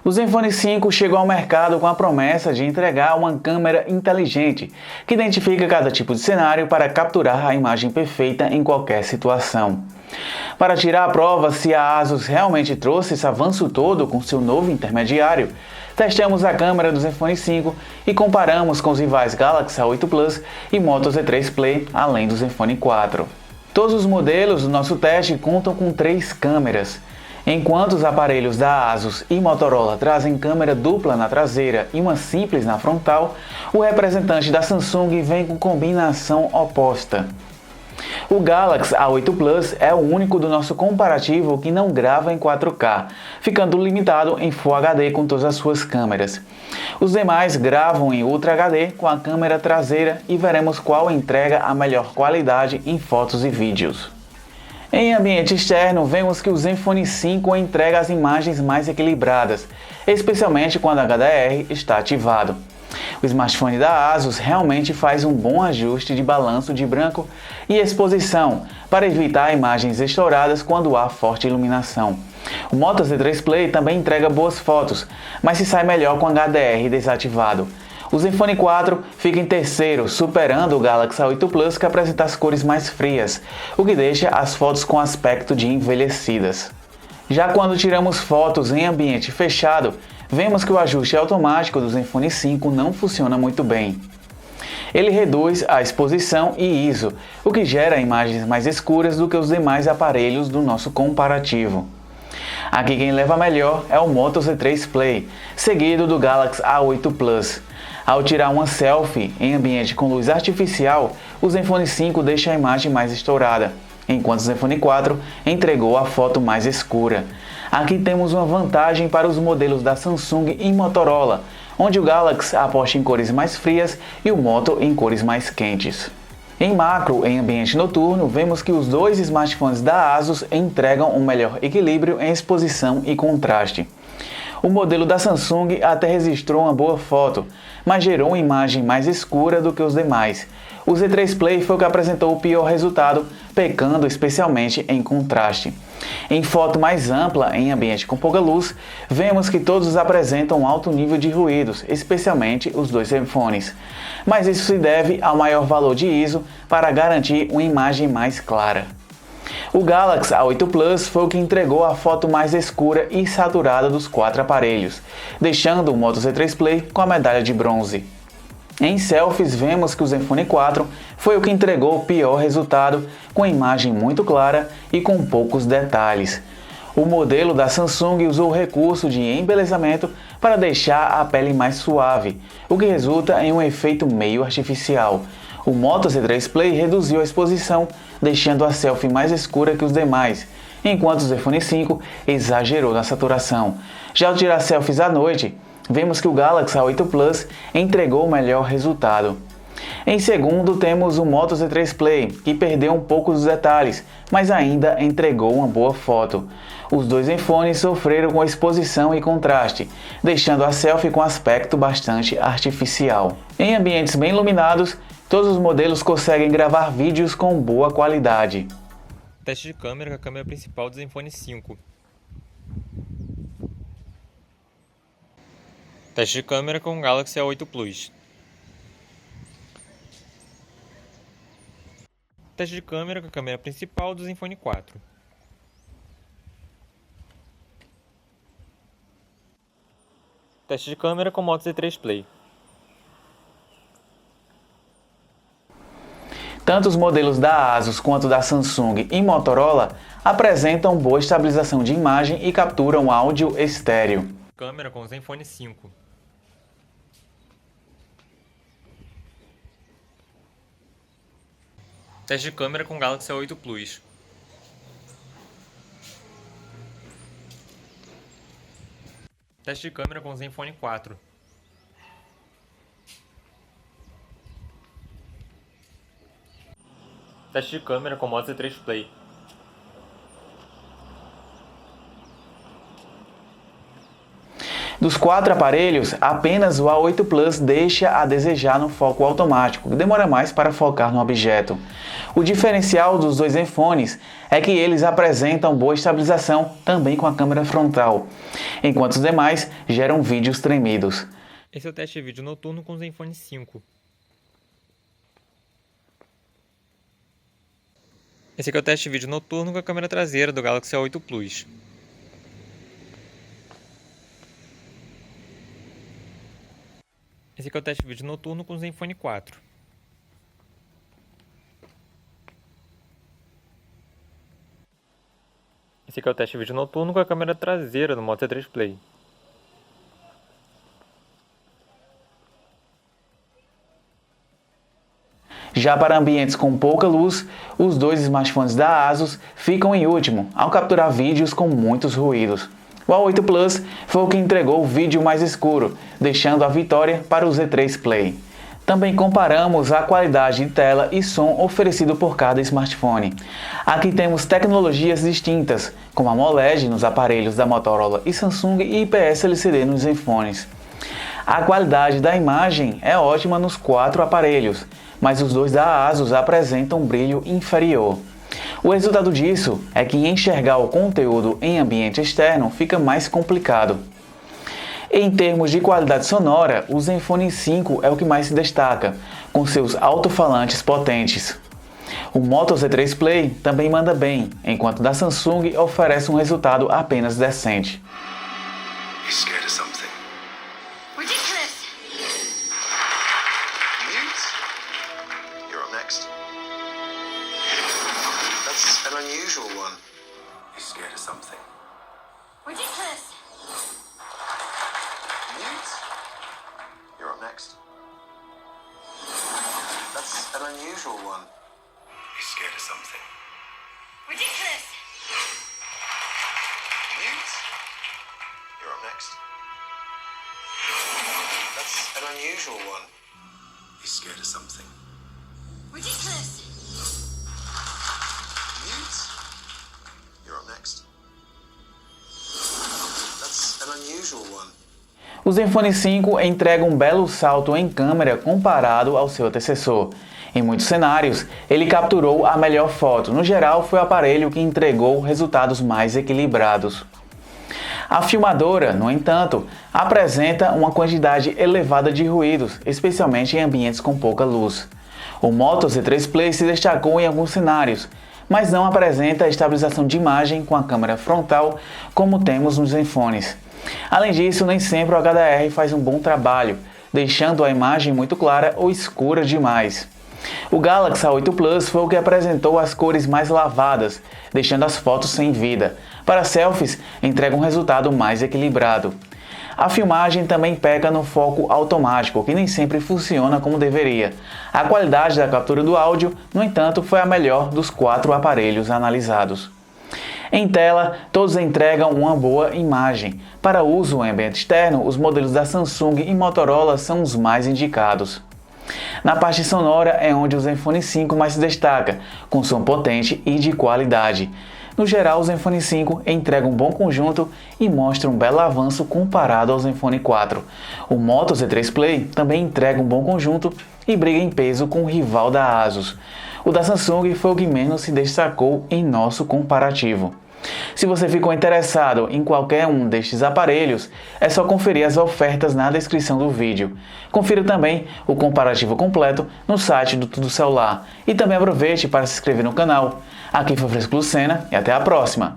O Zenfone 5 chegou ao mercado com a promessa de entregar uma câmera inteligente, que identifica cada tipo de cenário para capturar a imagem perfeita em qualquer situação. Para tirar a prova se a ASUS realmente trouxe esse avanço todo com seu novo intermediário, testamos a câmera do Zenfone 5 e comparamos com os rivais Galaxy A8 Plus e Moto Z3 Play, além do Zenfone 4. Todos os modelos do nosso teste contam com 3 câmeras. Enquanto os aparelhos da ASUS e Motorola trazem câmera dupla na traseira e uma simples na frontal, o representante da Samsung vem com combinação oposta. O Galaxy A8 Plus é o único do nosso comparativo que não grava em 4K, ficando limitado em Full HD com todas as suas câmeras. Os demais gravam em Ultra HD com a câmera traseira e veremos qual entrega a melhor qualidade em fotos e vídeos. Em ambiente externo, vemos que o Zenfone 5 entrega as imagens mais equilibradas, especialmente quando o HDR está ativado. O smartphone da ASUS realmente faz um bom ajuste de balanço de branco e exposição para evitar imagens estouradas quando há forte iluminação. O Moto Z3 Play também entrega boas fotos, mas se sai melhor com HDR desativado. O Zenfone 4 fica em terceiro, superando o Galaxy A8 Plus, que apresenta as cores mais frias, o que deixa as fotos com aspecto de envelhecidas. Já quando tiramos fotos em ambiente fechado, vemos que o ajuste automático do Zenfone 5 não funciona muito bem. Ele reduz a exposição e ISO, o que gera imagens mais escuras do que os demais aparelhos do nosso comparativo. Aqui quem leva melhor é o Moto Z3 Play, seguido do Galaxy A8 Plus. Ao tirar uma selfie em ambiente com luz artificial, o Zenfone 5 deixa a imagem mais estourada, enquanto o Zenfone 4 entregou a foto mais escura. Aqui temos uma vantagem para os modelos da Samsung e Motorola, onde o Galaxy aposta em cores mais frias e o Moto em cores mais quentes. Em macro, em ambiente noturno, vemos que os dois smartphones da ASUS entregam um melhor equilíbrio em exposição e contraste. O modelo da Samsung até registrou uma boa foto, mas gerou uma imagem mais escura do que os demais. O Z3 Play foi o que apresentou o pior resultado, pecando especialmente em contraste. Em foto mais ampla, em ambiente com pouca luz, vemos que todos apresentam um alto nível de ruídos, especialmente os dois Zenfones. Mas isso se deve ao maior valor de ISO para garantir uma imagem mais clara. O Galaxy A8 Plus foi o que entregou a foto mais escura e saturada dos 4 aparelhos, deixando o Moto Z3 Play com a medalha de bronze. Em selfies, vemos que o Zenfone 4 foi o que entregou o pior resultado, com imagem muito clara e com poucos detalhes. O modelo da Samsung usou o recurso de embelezamento para deixar a pele mais suave, o que resulta em um efeito meio artificial. O Moto Z3 Play reduziu a exposição, deixando a selfie mais escura que os demais, enquanto o Zenfone 5 exagerou na saturação. Já ao tirar selfies à noite, vemos que o Galaxy A8 Plus entregou o melhor resultado. Em segundo, temos o Moto Z3 Play, que perdeu um pouco dos detalhes, mas ainda entregou uma boa foto. Os dois Zenfones sofreram com exposição e contraste, deixando a selfie com aspecto bastante artificial. Em ambientes bem iluminados, todos os modelos conseguem gravar vídeos com boa qualidade. Teste de câmera com a câmera principal do Zenfone 5. Teste de câmera com o Galaxy A8 Plus. Teste de câmera com a câmera principal do Zenfone 4. Teste de câmera com o Moto Z3 Play. Tanto os modelos da ASUS quanto da Samsung e Motorola apresentam boa estabilização de imagem e capturam áudio estéreo. Câmera com o Zenfone 5. Teste de câmera com o Galaxy A8 Plus. Teste de câmera com o Zenfone 4. Teste de câmera com o Moto Z3 Play. Dos 4 aparelhos, apenas o A8 Plus deixa a desejar no foco automático, que demora mais para focar no objeto. O diferencial dos dois Zenfones é que eles apresentam boa estabilização também com a câmera frontal, enquanto os demais geram vídeos tremidos. Esse é o teste de vídeo noturno com o Zenfone 5. Esse aqui é o teste de vídeo noturno com a câmera traseira do Galaxy A8 Plus. Esse aqui é o teste de vídeo noturno com o Zenfone 4. Esse aqui é o teste de vídeo noturno com a câmera traseira do Moto Z3 Play. Já para ambientes com pouca luz, os dois smartphones da ASUS ficam em último ao capturar vídeos com muitos ruídos. O A8 Plus foi o que entregou o vídeo mais escuro, deixando a vitória para o Z3 Play. Também comparamos a qualidade de tela e som oferecido por cada smartphone. Aqui temos tecnologias distintas, como a AMOLED nos aparelhos da Motorola e Samsung e IPS LCD nos Zenfones. A qualidade da imagem é ótima nos 4 aparelhos, mas os dois da ASUS apresentam um brilho inferior. O resultado disso é que enxergar o conteúdo em ambiente externo fica mais complicado. Em termos de qualidade sonora, o Zenfone 5 é o que mais se destaca, com seus alto-falantes potentes. O Moto Z3 Play também manda bem, enquanto o da Samsung oferece um resultado apenas decente. An unusual one. He's scared of something. Ridiculous. Mute. You're up next. That's an unusual one. He's scared of something. Ridiculous. Mute. You're up next. That's an unusual one. He's scared of something. Ridiculous. O Zenfone 5 entrega um belo salto em câmera comparado ao seu antecessor. Em muitos cenários, ele capturou a melhor foto. No geral, foi o aparelho que entregou resultados mais equilibrados. A filmadora, no entanto, apresenta uma quantidade elevada de ruídos, especialmente em ambientes com pouca luz. O Moto Z3 Play se destacou em alguns cenários, mas não apresenta estabilização de imagem com a câmera frontal como temos nos Zenfones. Além disso, nem sempre o HDR faz um bom trabalho, deixando a imagem muito clara ou escura demais. O Galaxy A8 Plus foi o que apresentou as cores mais lavadas, deixando as fotos sem vida. Para selfies, entrega um resultado mais equilibrado. A filmagem também peca no foco automático, que nem sempre funciona como deveria. A qualidade da captura do áudio, no entanto, foi a melhor dos 4 aparelhos analisados. Em tela, todos entregam uma boa imagem. Para uso em ambiente externo, os modelos da Samsung e Motorola são os mais indicados. Na parte sonora é onde o Zenfone 5 mais se destaca, com som potente e de qualidade. No geral, o Zenfone 5 entrega um bom conjunto e mostra um belo avanço comparado ao Zenfone 4. O Moto Z3 Play também entrega um bom conjunto e briga em peso com o rival da ASUS. O da Samsung foi o que menos se destacou em nosso comparativo. Se você ficou interessado em qualquer um destes aparelhos, é só conferir as ofertas na descrição do vídeo. Confira também o comparativo completo no site do Tudo Celular e também aproveite para se inscrever no canal. Aqui foi Francisco Lucena e até a próxima!